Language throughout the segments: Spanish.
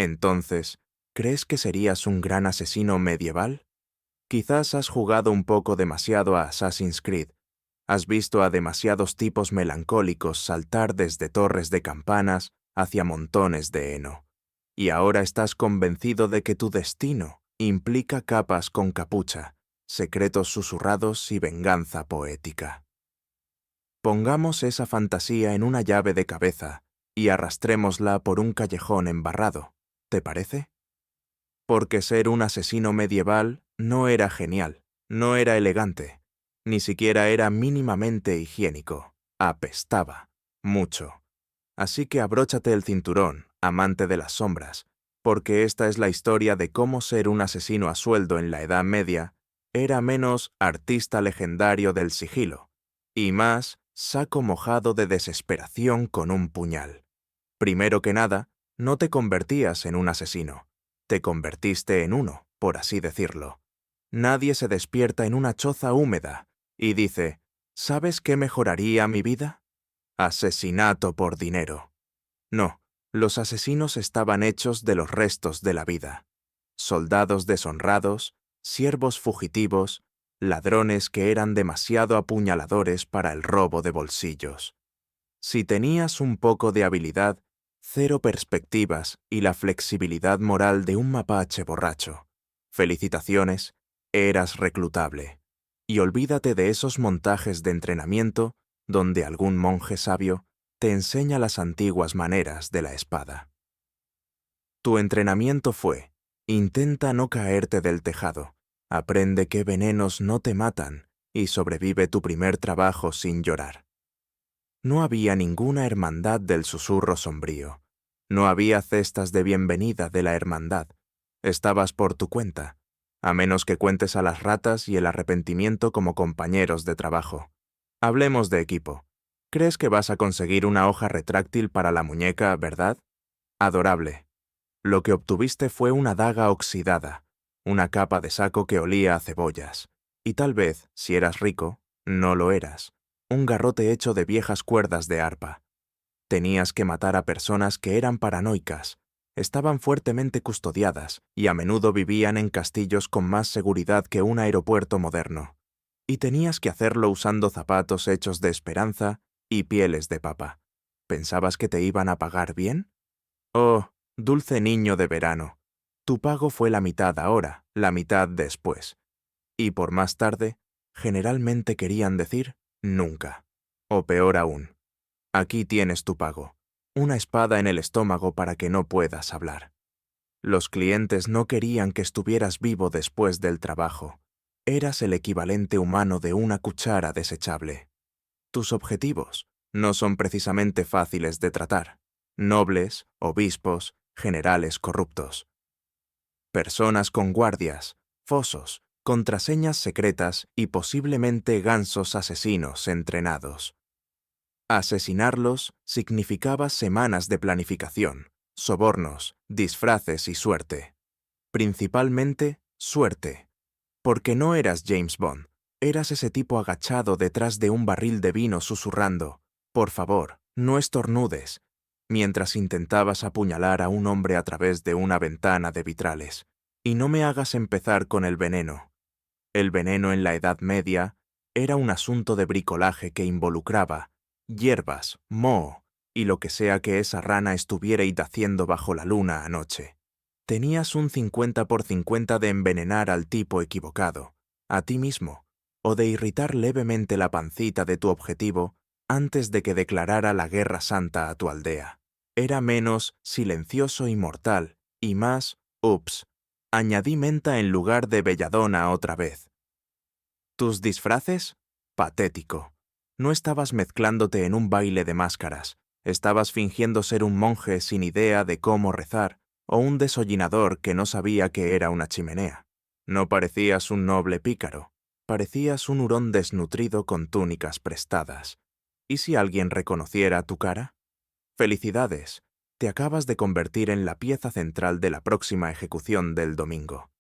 Entonces, ¿crees que serías un gran asesino medieval? Quizás has jugado un poco demasiado a Assassin's Creed. Has visto a demasiados tipos melancólicos saltar desde torres de campanas hacia montones de heno. Y ahora estás convencido de que tu destino implica capas con capucha, secretos susurrados y venganza poética. Pongamos esa fantasía en una llave de cabeza y arrastrémosla por un callejón embarrado, ¿te parece? Porque ser un asesino medieval no era genial, no era elegante, ni siquiera era mínimamente higiénico, apestaba, mucho. Así que abróchate el cinturón, amante de las sombras, porque esta es la historia de cómo ser un asesino a sueldo en la Edad Media era menos artista legendario del sigilo, y más saco mojado de desesperación con un puñal. Primero que nada, no te convertías en un asesino, te convertiste en uno, por así decirlo. Nadie se despierta en una choza húmeda y dice, ¿sabes qué mejoraría mi vida? Asesinato por dinero. No, los asesinos estaban hechos de los restos de la vida. Soldados deshonrados, siervos fugitivos, ladrones que eran demasiado apuñaladores para el robo de bolsillos. Si tenías un poco de habilidad, cero perspectivas y la flexibilidad moral de un mapache borracho, felicitaciones, eras reclutable. Y olvídate de esos montajes de entrenamiento donde algún monje sabio te enseña las antiguas maneras de la espada. Tu entrenamiento fue, intenta no caerte del tejado, aprende qué venenos no te matan y sobrevive tu primer trabajo sin llorar. No había ninguna hermandad del susurro sombrío. No había cestas de bienvenida de la hermandad. Estabas por tu cuenta, a menos que cuentes a las ratas y el arrepentimiento como compañeros de trabajo. Hablemos de equipo. ¿Crees que vas a conseguir una hoja retráctil para la muñeca, verdad? Adorable. Lo que obtuviste fue una daga oxidada, una capa de saco que olía a cebollas, y tal vez, si eras rico, no lo eras, un garrote hecho de viejas cuerdas de arpa. Tenías que matar a personas que eran paranoicas, estaban fuertemente custodiadas y a menudo vivían en castillos con más seguridad que un aeropuerto moderno. Y tenías que hacerlo usando zapatos hechos de esperanza y pieles de papa. ¿Pensabas que te iban a pagar bien? Oh, dulce niño de verano, tu pago fue la mitad ahora, la mitad después. Y por más tarde, generalmente querían decir nunca. O peor aún, aquí tienes tu pago, una espada en el estómago para que no puedas hablar. Los clientes no querían que estuvieras vivo después del trabajo. Eras el equivalente humano de una cuchara desechable. Tus objetivos no son precisamente fáciles de tratar. Nobles, obispos, generales corruptos. Personas con guardias, fosos, contraseñas secretas y posiblemente gansos asesinos entrenados. Asesinarlos significaba semanas de planificación, sobornos, disfraces y suerte. Principalmente, suerte. Porque no eras James Bond, eras ese tipo agachado detrás de un barril de vino susurrando, «Por favor, no estornudes», mientras intentabas apuñalar a un hombre a través de una ventana de vitrales. Y no me hagas empezar con el veneno. El veneno en la Edad Media era un asunto de bricolaje que involucraba hierbas, moho y lo que sea que esa rana estuvierais haciendo bajo la luna anoche. Tenías un 50 por 50 de envenenar al tipo equivocado, a ti mismo, o de irritar levemente la pancita de tu objetivo antes de que declarara la guerra santa a tu aldea. Era menos silencioso y mortal, y más, ups, añadí menta en lugar de belladona otra vez. ¿Tus disfraces? Patético. No estabas mezclándote en un baile de máscaras, estabas fingiendo ser un monje sin idea de cómo rezar, o un desollinador que no sabía que era una chimenea. No parecías un noble pícaro, parecías un hurón desnutrido con túnicas prestadas. ¿Y si alguien reconociera tu cara? Felicidades, te acabas de convertir en la pieza central de la próxima ejecución del domingo.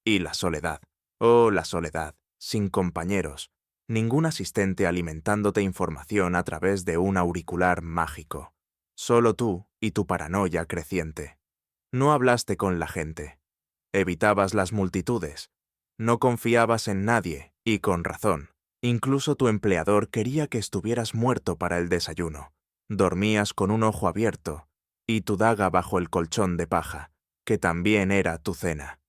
Y la soledad, oh la soledad, sin compañeros, ningún asistente alimentándote información a través de un auricular mágico. Solo tú y tu paranoia creciente. No hablaste con la gente. Evitabas las multitudes. No confiabas en nadie, y con razón. Incluso tu empleador quería que estuvieras muerto para el desayuno. Dormías con un ojo abierto, y tu daga bajo el colchón de paja, que también era tu cena.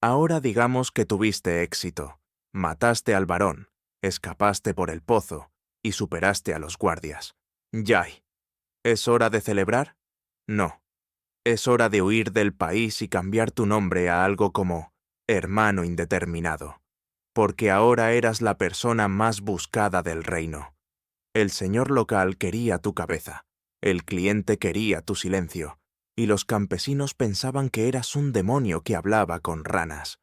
Ahora digamos que tuviste éxito. Mataste al varón, escapaste por el pozo, y superaste a los guardias. Yay. ¿Es hora de celebrar? No. Es hora de huir del país y cambiar tu nombre a algo como hermano indeterminado, porque ahora eras la persona más buscada del reino. El señor local quería tu cabeza, el cliente quería tu silencio, y los campesinos pensaban que eras un demonio que hablaba con ranas.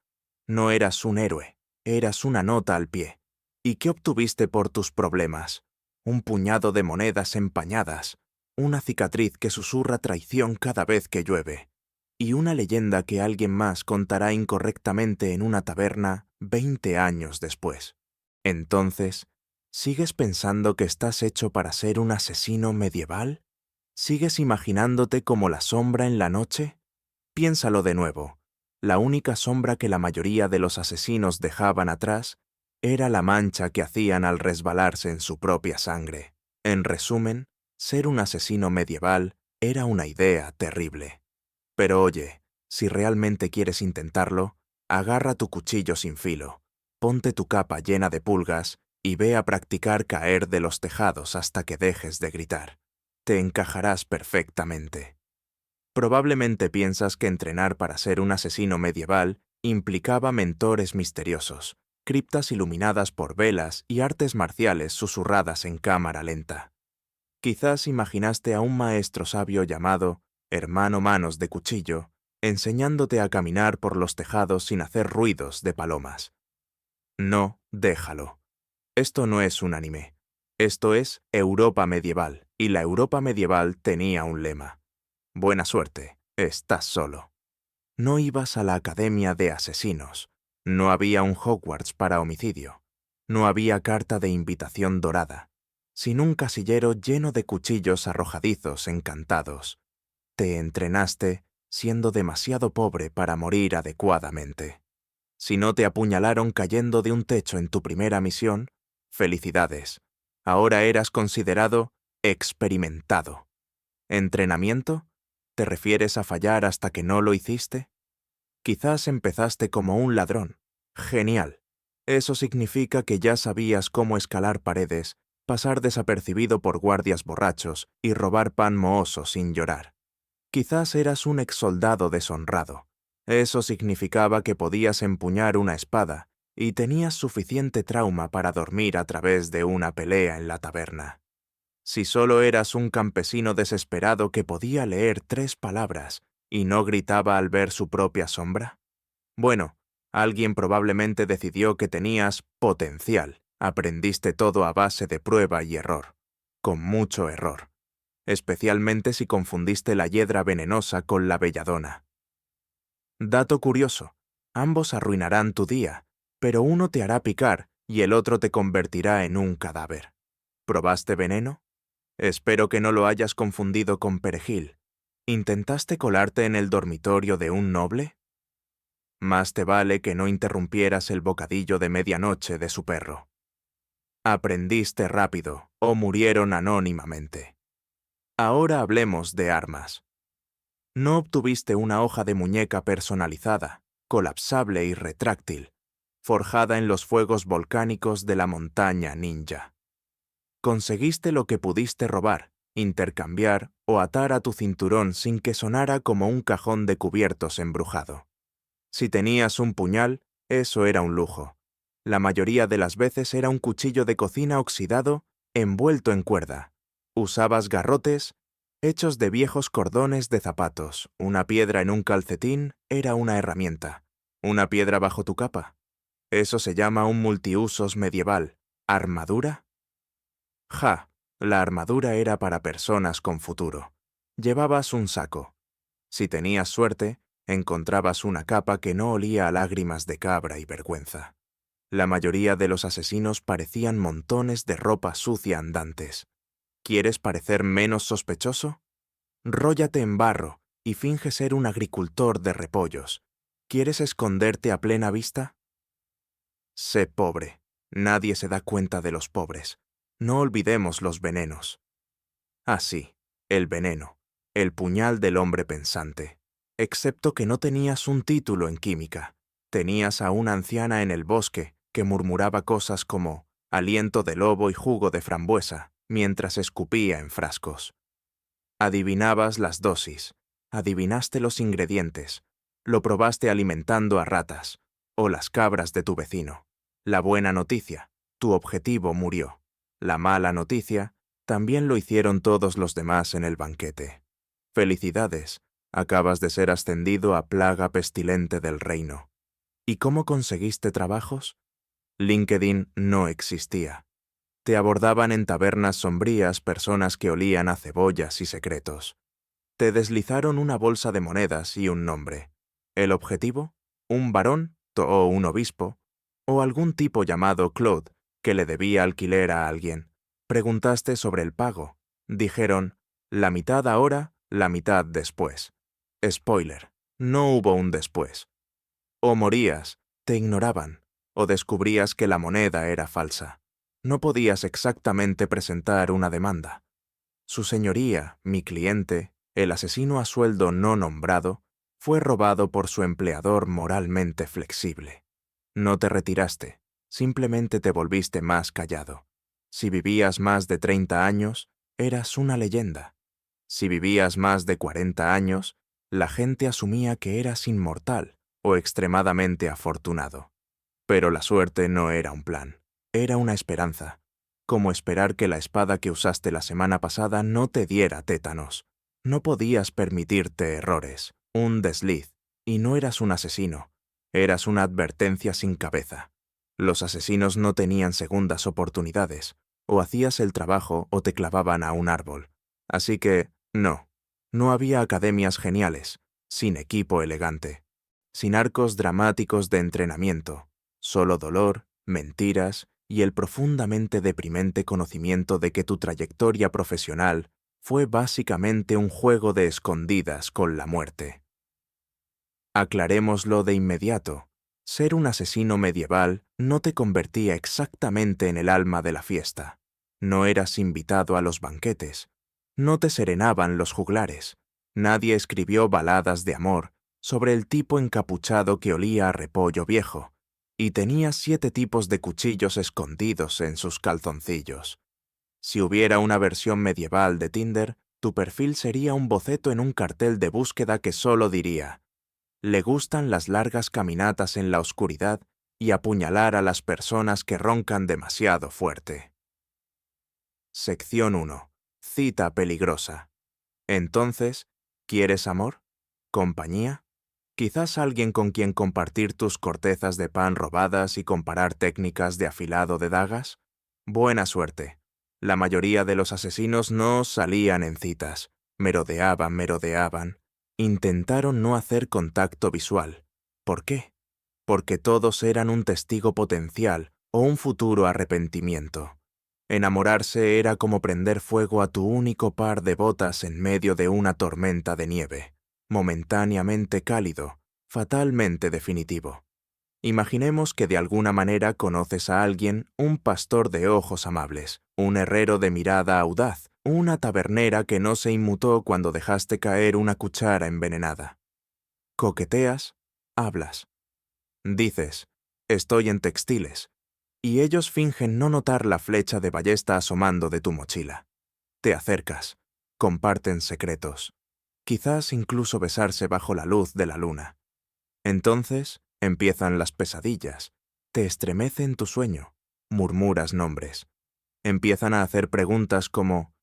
No eras un héroe, eras una nota al pie. ¿Y qué obtuviste por tus problemas? Un puñado de monedas empañadas, una cicatriz que susurra traición cada vez que llueve, y una leyenda que alguien más contará incorrectamente en una taberna 20 años después. Entonces, ¿sigues pensando que estás hecho para ser un asesino medieval? ¿Sigues imaginándote como la sombra en la noche? Piénsalo de nuevo. La única sombra que la mayoría de los asesinos dejaban atrás era la mancha que hacían al resbalarse en su propia sangre. En resumen, ser un asesino medieval era una idea terrible. Pero oye, si realmente quieres intentarlo, agarra tu cuchillo sin filo, ponte tu capa llena de pulgas y ve a practicar caer de los tejados hasta que dejes de gritar. Te encajarás perfectamente. Probablemente piensas que entrenar para ser un asesino medieval implicaba mentores misteriosos, criptas iluminadas por velas y artes marciales susurradas en cámara lenta. Quizás imaginaste a un maestro sabio llamado Hermano Manos de Cuchillo, enseñándote a caminar por los tejados sin hacer ruidos de palomas. No, déjalo. Esto no es un anime. Esto es Europa medieval, y la Europa medieval tenía un lema. Buena suerte, estás solo. No ibas a la academia de asesinos. No había un Hogwarts para homicidio. No había carta de invitación dorada, sin un casillero lleno de cuchillos arrojadizos encantados. Te entrenaste siendo demasiado pobre para morir adecuadamente. Si no te apuñalaron cayendo de un techo en tu primera misión, felicidades. Ahora eras considerado experimentado. ¿Entrenamiento? ¿Te refieres a fallar hasta que no lo hiciste? Quizás empezaste como un ladrón. Genial. Eso significa que ya sabías cómo escalar paredes, pasar desapercibido por guardias borrachos y robar pan mohoso sin llorar. Quizás eras un exsoldado deshonrado. Eso significaba que podías empuñar una espada y tenías suficiente trauma para dormir a través de una pelea en la taberna. Si solo eras un campesino desesperado que podía leer 3 palabras y no gritaba al ver su propia sombra. Bueno, alguien probablemente decidió que tenías potencial. Aprendiste todo a base de prueba y error. Con mucho error. Especialmente si confundiste la hiedra venenosa con la belladona. Dato curioso, ambos arruinarán tu día, pero uno te hará picar y el otro te convertirá en un cadáver. ¿Probaste veneno? Espero que no lo hayas confundido con perejil. ¿Intentaste colarte en el dormitorio de un noble? Más te vale que no interrumpieras el bocadillo de medianoche de su perro. Aprendiste rápido, o murieron anónimamente. Ahora hablemos de armas. No obtuviste una hoja de muñeca personalizada, colapsable y retráctil, forjada en los fuegos volcánicos de la montaña ninja. Conseguiste lo que pudiste robar, intercambiar o atar a tu cinturón sin que sonara como un cajón de cubiertos embrujado. Si tenías un puñal, eso era un lujo. La mayoría de las veces era un cuchillo de cocina oxidado envuelto en cuerda. Usabas garrotes hechos de viejos cordones de zapatos. Una piedra en un calcetín era una herramienta. ¿Una piedra bajo tu capa? Eso se llama un multiusos medieval. ¿Armadura? Ja, la armadura era para personas con futuro. Llevabas un saco. Si tenías suerte, encontrabas una capa que no olía a lágrimas de cabra y vergüenza. La mayoría de los asesinos parecían montones de ropa sucia andantes. ¿Quieres parecer menos sospechoso? Róllate en barro y finge ser un agricultor de repollos. ¿Quieres esconderte a plena vista? Sé pobre. Nadie se da cuenta de los pobres. No olvidemos los venenos. Ah, sí, el veneno, el puñal del hombre pensante. Excepto que no tenías un título en química. Tenías a una anciana en el bosque que murmuraba cosas como aliento de lobo y jugo de frambuesa, mientras escupía en frascos. Adivinabas las dosis, adivinaste los ingredientes, lo probaste alimentando a ratas, o las cabras de tu vecino. La buena noticia, tu objetivo murió. La mala noticia, también lo hicieron todos los demás en el banquete. Felicidades, acabas de ser ascendido a plaga pestilente del reino. ¿Y cómo conseguiste trabajos? LinkedIn no existía. Te abordaban en tabernas sombrías personas que olían a cebollas y secretos. Te deslizaron una bolsa de monedas y un nombre. ¿El objetivo? ¿Un barón o un obispo? ¿O algún tipo llamado Claude que le debía alquiler a alguien? Preguntaste sobre el pago. Dijeron, la mitad ahora, la mitad después. Spoiler, no hubo un después. O morías, te ignoraban, o descubrías que la moneda era falsa. No podías exactamente presentar una demanda. Su señoría, mi cliente, el asesino a sueldo no nombrado, fue robado por su empleador moralmente flexible. No te retiraste, simplemente te volviste más callado. Si vivías más de 30 años, eras una leyenda. Si vivías más de 40 años, la gente asumía que eras inmortal o extremadamente afortunado. Pero la suerte no era un plan, era una esperanza. Como esperar que la espada que usaste la semana pasada no te diera tétanos. No podías permitirte errores, un desliz, y no eras un asesino, eras una advertencia sin cabeza. Los asesinos no tenían segundas oportunidades, o hacías el trabajo o te clavaban a un árbol. Así que, no había academias geniales, sin equipo elegante, sin arcos dramáticos de entrenamiento, solo dolor, mentiras y el profundamente deprimente conocimiento de que tu trayectoria profesional fue básicamente un juego de escondidas con la muerte. Aclarémoslo de inmediato. Ser un asesino medieval no te convertía exactamente en el alma de la fiesta. No eras invitado a los banquetes. No te serenaban los juglares. Nadie escribió baladas de amor sobre el tipo encapuchado que olía a repollo viejo y tenía 7 tipos de cuchillos escondidos en sus calzoncillos. Si hubiera una versión medieval de Tinder, tu perfil sería un boceto en un cartel de búsqueda que solo diría: le gustan las largas caminatas en la oscuridad y apuñalar a las personas que roncan demasiado fuerte. Sección 1. Cita peligrosa. Entonces, ¿quieres amor? ¿Compañía? Quizás alguien con quien compartir tus cortezas de pan robadas y comparar técnicas de afilado de dagas. Buena suerte. La mayoría de los asesinos no salían en citas. Merodeaban. Intentaron no hacer contacto visual. ¿Por qué? Porque todos eran un testigo potencial o un futuro arrepentimiento. Enamorarse era como prender fuego a tu único par de botas en medio de una tormenta de nieve. Momentáneamente cálido, fatalmente definitivo. Imaginemos que de alguna manera conoces a alguien, un pastor de ojos amables, un herrero de mirada audaz, una tabernera que no se inmutó cuando dejaste caer una cuchara envenenada. Coqueteas, hablas. Dices, estoy en textiles, y ellos fingen no notar la flecha de ballesta asomando de tu mochila. Te acercas, comparten secretos. Quizás incluso besarse bajo la luz de la luna. Entonces empiezan las pesadillas, te estremece en tu sueño, murmuras nombres. Empiezan a hacer preguntas como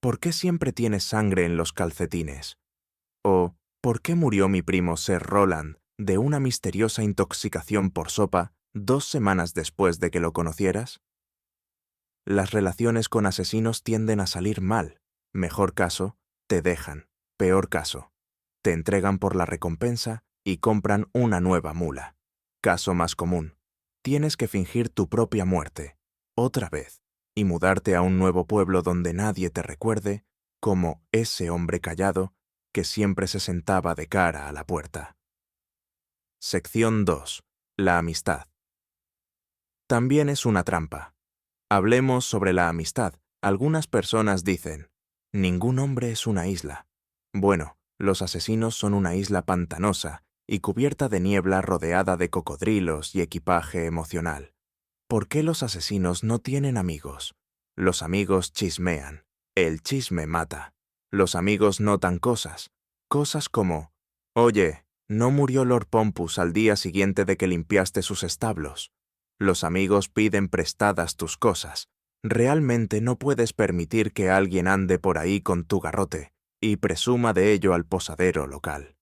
¿por qué siempre tienes sangre en los calcetines? O ¿por qué murió mi primo Sir Roland de una misteriosa intoxicación por sopa 2 semanas después de que lo conocieras? Las relaciones con asesinos tienden a salir mal. Mejor caso, te dejan. Peor caso, te entregan por la recompensa y compran una nueva mula. Caso más común, tienes que fingir tu propia muerte, otra vez, y mudarte a un nuevo pueblo donde nadie te recuerde como ese hombre callado que siempre se sentaba de cara a la puerta. Sección 2. La amistad. También es una trampa. Hablemos sobre la amistad. Algunas personas dicen, ningún hombre es una isla. Bueno, los asesinos son una isla pantanosa y cubierta de niebla rodeada de cocodrilos y equipaje emocional. ¿Por qué los asesinos no tienen amigos? Los amigos chismean. El chisme mata. Los amigos notan cosas. Cosas como, oye, ¿no murió Lord Pompous al día siguiente de que limpiaste sus establos? Los amigos piden prestadas tus cosas. Realmente no puedes permitir que alguien ande por ahí con tu garrote y presuma de ello al posadero local.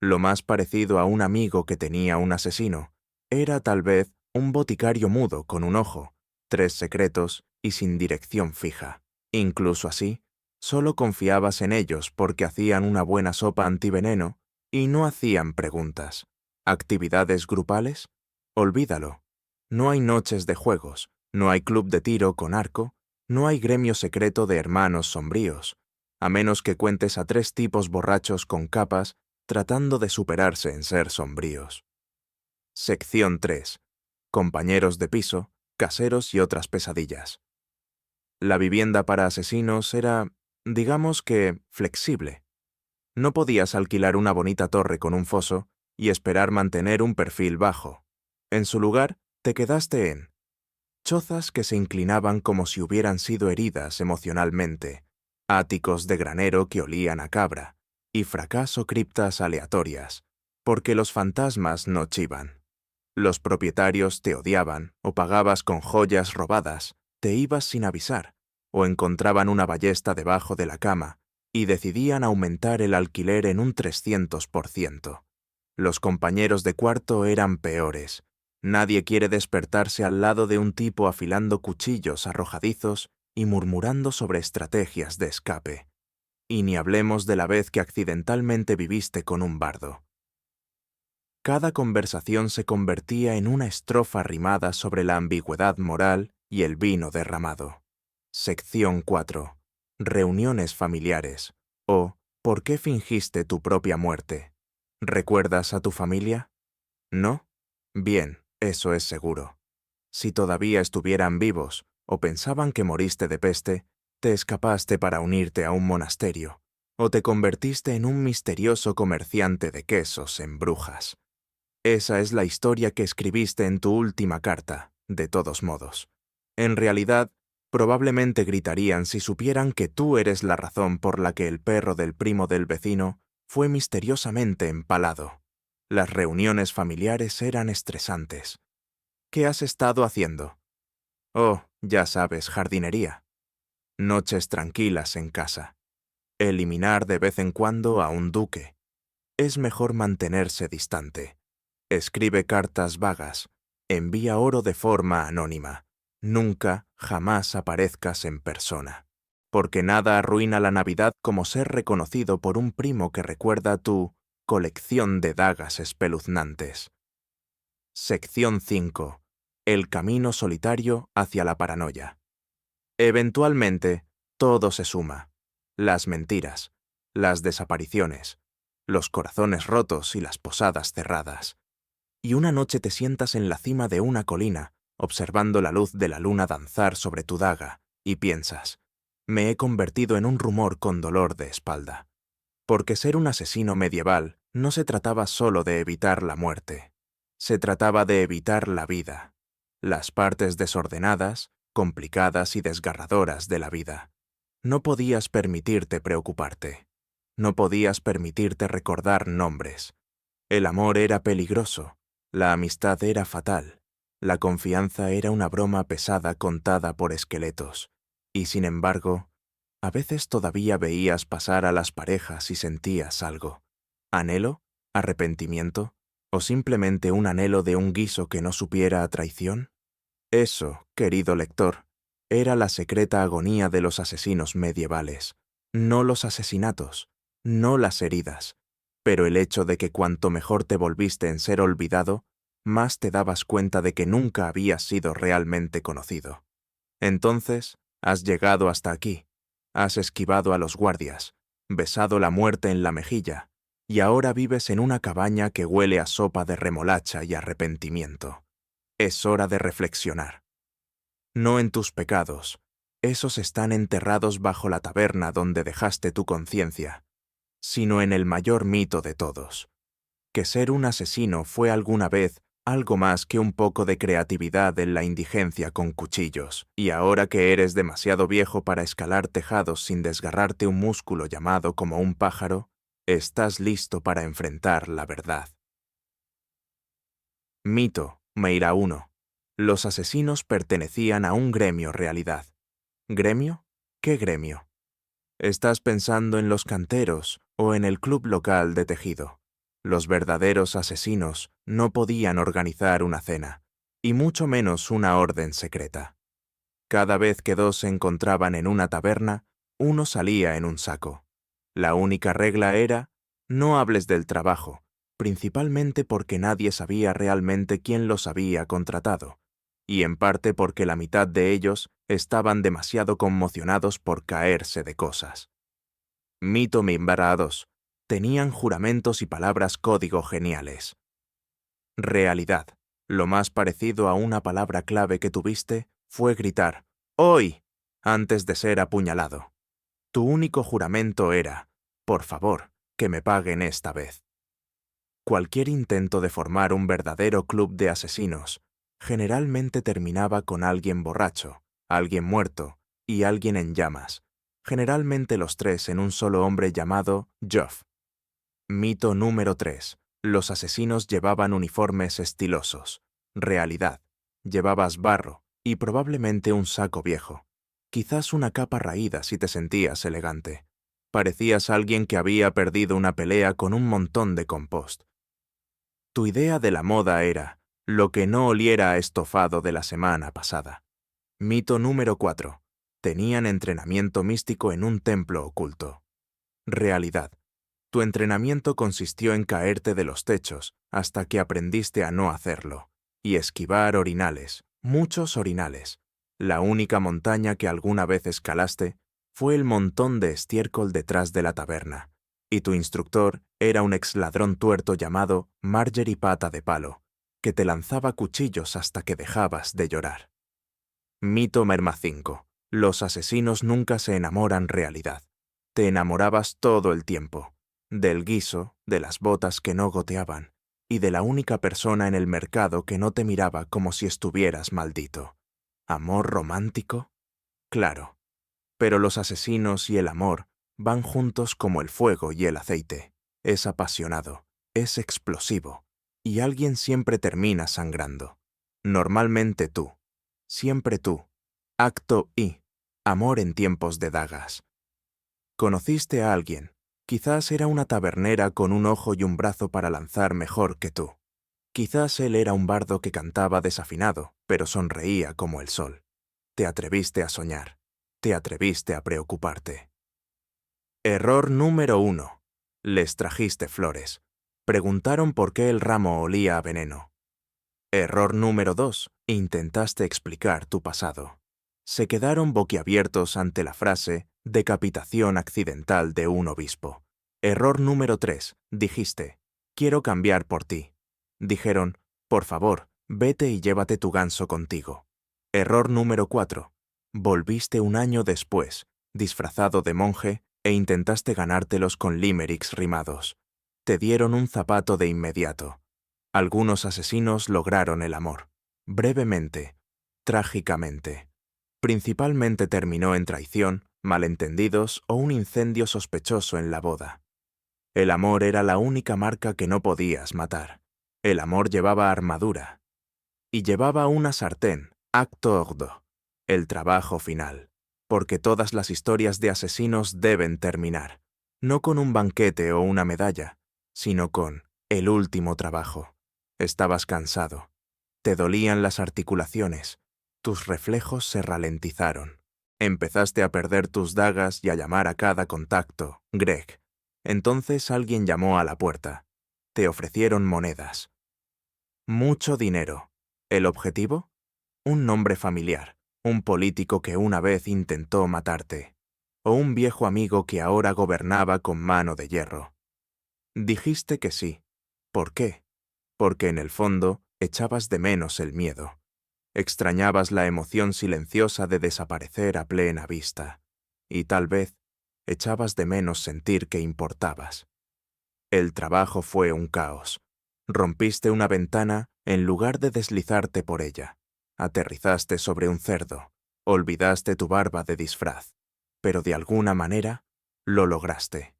Lo más parecido a un amigo que tenía un asesino era tal vez un boticario mudo con un ojo, 3 secretos y sin dirección fija. Incluso así, solo confiabas en ellos porque hacían una buena sopa antiveneno y no hacían preguntas. ¿Actividades grupales? Olvídalo. No hay noches de juegos, no hay club de tiro con arco, no hay gremio secreto de hermanos sombríos, a menos que cuentes a 3 tipos borrachos con capas tratando de superarse en ser sombríos. Sección 3. Compañeros de piso, caseros y otras pesadillas. La vivienda para asesinos era, digamos que, flexible. No podías alquilar una bonita torre con un foso y esperar mantener un perfil bajo. En su lugar, te quedaste en chozas que se inclinaban como si hubieran sido heridas emocionalmente, áticos de granero que olían a cabra, y fracaso criptas aleatorias, porque los fantasmas no chivan. Los propietarios te odiaban, o pagabas con joyas robadas, te ibas sin avisar, o encontraban una ballesta debajo de la cama, y decidían aumentar el alquiler en un 300%. Los compañeros de cuarto eran peores. Nadie quiere despertarse al lado de un tipo afilando cuchillos arrojadizos y murmurando sobre estrategias de escape. Y ni hablemos de la vez que accidentalmente viviste con un bardo. Cada conversación se convertía en una estrofa rimada sobre la ambigüedad moral y el vino derramado. Sección 4. Reuniones familiares. O, ¿por qué fingiste tu propia muerte? ¿Recuerdas a tu familia? ¿No? Bien, eso es seguro. Si todavía estuvieran vivos o pensaban que moriste de peste, te escapaste para unirte a un monasterio, o te convertiste en un misterioso comerciante de quesos en Brujas. Esa es la historia que escribiste en tu última carta, de todos modos. En realidad, probablemente gritarían si supieran que tú eres la razón por la que el perro del primo del vecino fue misteriosamente empalado. Las reuniones familiares eran estresantes. ¿Qué has estado haciendo? Oh, ya sabes, jardinería. Noches tranquilas en casa. Eliminar de vez en cuando a un duque. Es mejor mantenerse distante. Escribe cartas vagas. Envía oro de forma anónima. Nunca, jamás aparezcas en persona. Porque nada arruina la Navidad como ser reconocido por un primo que recuerda tu colección de dagas espeluznantes. Sección 5. El camino solitario hacia la paranoia. Eventualmente, todo se suma. Las mentiras, las desapariciones, los corazones rotos y las posadas cerradas. Y una noche te sientas en la cima de una colina, observando la luz de la luna danzar sobre tu daga, y piensas, me he convertido en un rumor con dolor de espalda. Porque ser un asesino medieval no se trataba solo de evitar la muerte. Se trataba de evitar la vida, las partes desordenadas, complicadas y desgarradoras de la vida. No podías permitirte preocuparte. No podías permitirte recordar nombres. El amor era peligroso, la amistad era fatal, la confianza era una broma pesada contada por esqueletos. Y sin embargo, a veces todavía veías pasar a las parejas y sentías algo. ¿Anhelo? ¿Arrepentimiento? ¿O simplemente un anhelo de un guiso que no supiera a traición? Eso, querido lector, era la secreta agonía de los asesinos medievales. No los asesinatos, no las heridas, pero el hecho de que cuanto mejor te volviste en ser olvidado, más te dabas cuenta de que nunca habías sido realmente conocido. Entonces, has llegado hasta aquí. Has esquivado a los guardias, besado la muerte en la mejilla, y ahora vives en una cabaña que huele a sopa de remolacha y arrepentimiento. Es hora de reflexionar. No en tus pecados, esos están enterrados bajo la taberna donde dejaste tu conciencia, sino en el mayor mito de todos, que ser un asesino fue alguna vez algo más que un poco de creatividad en la indigencia con cuchillos, y ahora que eres demasiado viejo para escalar tejados sin desgarrarte un músculo llamado como un pájaro, estás listo para enfrentar la verdad. Mito, Meira 1. Los asesinos pertenecían a un gremio realidad. ¿Gremio? ¿Qué gremio? ¿Estás pensando en los canteros o en el club local de tejido? Los verdaderos asesinos no podían organizar una cena, y mucho menos una orden secreta. Cada vez que dos se encontraban en una taberna, uno salía en un saco. La única regla era, no hables del trabajo, principalmente porque nadie sabía realmente quién los había contratado, y en parte porque la mitad de ellos estaban demasiado conmocionados por caerse de cosas. Mito Mimbara 2. Tenían juramentos y palabras código geniales. Realidad. Lo más parecido a una palabra clave que tuviste fue gritar «¡Hoy!» antes de ser apuñalado. Tu único juramento era «Por favor, que me paguen esta vez». Cualquier intento de formar un verdadero club de asesinos generalmente terminaba con alguien borracho, alguien muerto y alguien en llamas, generalmente los tres en un solo hombre llamado Geoff. Mito número 3. Los asesinos llevaban uniformes estilosos. Realidad. Llevabas barro y probablemente un saco viejo. Quizás una capa raída si te sentías elegante. Parecías alguien que había perdido una pelea con un montón de compost. Tu idea de la moda era lo que no oliera a estofado de la semana pasada. Mito número 4. Tenían entrenamiento místico en un templo oculto. Realidad. Tu entrenamiento consistió en caerte de los techos hasta que aprendiste a no hacerlo, y esquivar orinales, muchos orinales. La única montaña que alguna vez escalaste fue el montón de estiércol detrás de la taberna, y tu instructor era un exladrón tuerto llamado Margery Pata de Palo, que te lanzaba cuchillos hasta que dejabas de llorar. Mito Merma 5. Los asesinos nunca se enamoran realidad. Te enamorabas todo el tiempo. Del guiso, de las botas que no goteaban, y de la única persona en el mercado que no te miraba como si estuvieras maldito. ¿Amor romántico? Claro. Pero los asesinos y el amor van juntos como el fuego y el aceite. Es apasionado, es explosivo, y alguien siempre termina sangrando. Normalmente tú. Siempre tú. Acto I. Amor en tiempos de dagas. Conociste a alguien. Quizás era una tabernera con un ojo y un brazo para lanzar mejor que tú. Quizás él era un bardo que cantaba desafinado, pero sonreía como el sol. Te atreviste a soñar. Te atreviste a preocuparte. Error número 1. Les trajiste flores. Preguntaron por qué el ramo olía a veneno. Error número 2. Intentaste explicar tu pasado. Se quedaron boquiabiertos ante la frase «decapitación accidental de un obispo». Error número 3. Dijiste «quiero cambiar por ti». Dijeron «por favor, vete y llévate tu ganso contigo». Error número 4. Volviste un año después, disfrazado de monje, e intentaste ganártelos con limericks rimados. Te dieron un zapato de inmediato. Algunos asesinos lograron el amor. Brevemente, trágicamente. Principalmente terminó en traición, malentendidos o un incendio sospechoso en la boda. El amor era la única marca que no podías matar. El amor llevaba armadura. Y llevaba una sartén, acto ordo, el trabajo final. Porque todas las historias de asesinos deben terminar, no con un banquete o una medalla, sino con el último trabajo. Estabas cansado. Te dolían las articulaciones. Tus reflejos se ralentizaron. Empezaste a perder tus dagas y a llamar a cada contacto, Greg. Entonces alguien llamó a la puerta. Te ofrecieron monedas. Mucho dinero. ¿El objetivo? Un nombre familiar. Un político que una vez intentó matarte. o un viejo amigo que ahora gobernaba con mano de hierro. Dijiste que sí. ¿Por qué? Porque en el fondo echabas de menos el miedo. Extrañabas la emoción silenciosa de desaparecer a plena vista. Y tal vez echabas de menos sentir que importabas. El trabajo fue un caos. Rompiste una ventana en lugar de deslizarte por ella. Aterrizaste sobre un cerdo. Olvidaste tu barba de disfraz. Pero de alguna manera lo lograste.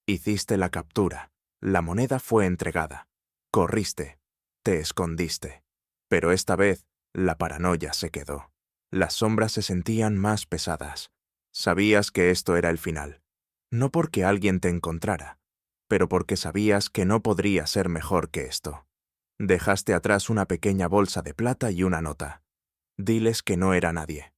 Hiciste la captura. La moneda fue entregada. Corriste. Te escondiste. Pero esta vez la paranoia se quedó. Las sombras se sentían más pesadas. Sabías que esto era el final. No porque alguien te encontrara, pero porque sabías que no podría ser mejor que esto. Dejaste atrás una pequeña bolsa de plata y una nota. Diles que no era nadie.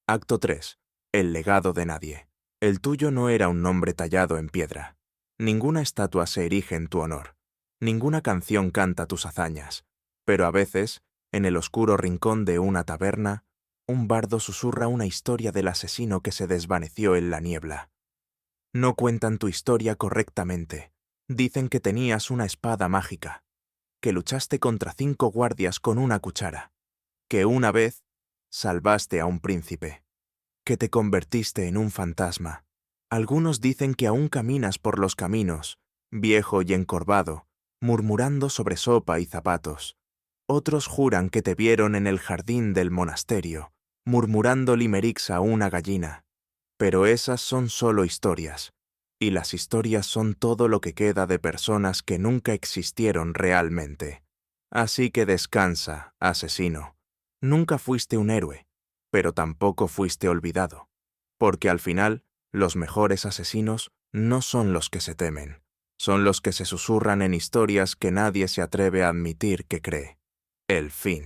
Acto 3. El legado de nadie. El tuyo no era un nombre tallado en piedra. Ninguna estatua se erige en tu honor. Ninguna canción canta tus hazañas. Pero a veces, en el oscuro rincón de una taberna, un bardo susurra una historia del asesino que se desvaneció en la niebla. No cuentan tu historia correctamente. Dicen que tenías una espada mágica, que luchaste contra 5 guardias con una cuchara, que una vez salvaste a un príncipe, que te convertiste en un fantasma. Algunos dicen que aún caminas por los caminos, viejo y encorvado, murmurando sobre sopa y zapatos. Otros juran que te vieron en el jardín del monasterio, murmurando limericks a una gallina. Pero esas son solo historias, y las historias son todo lo que queda de personas que nunca existieron realmente. Así que descansa, asesino. Nunca fuiste un héroe, pero tampoco fuiste olvidado, porque al final, los mejores asesinos no son los que se temen, son los que se susurran en historias que nadie se atreve a admitir que cree. El fin.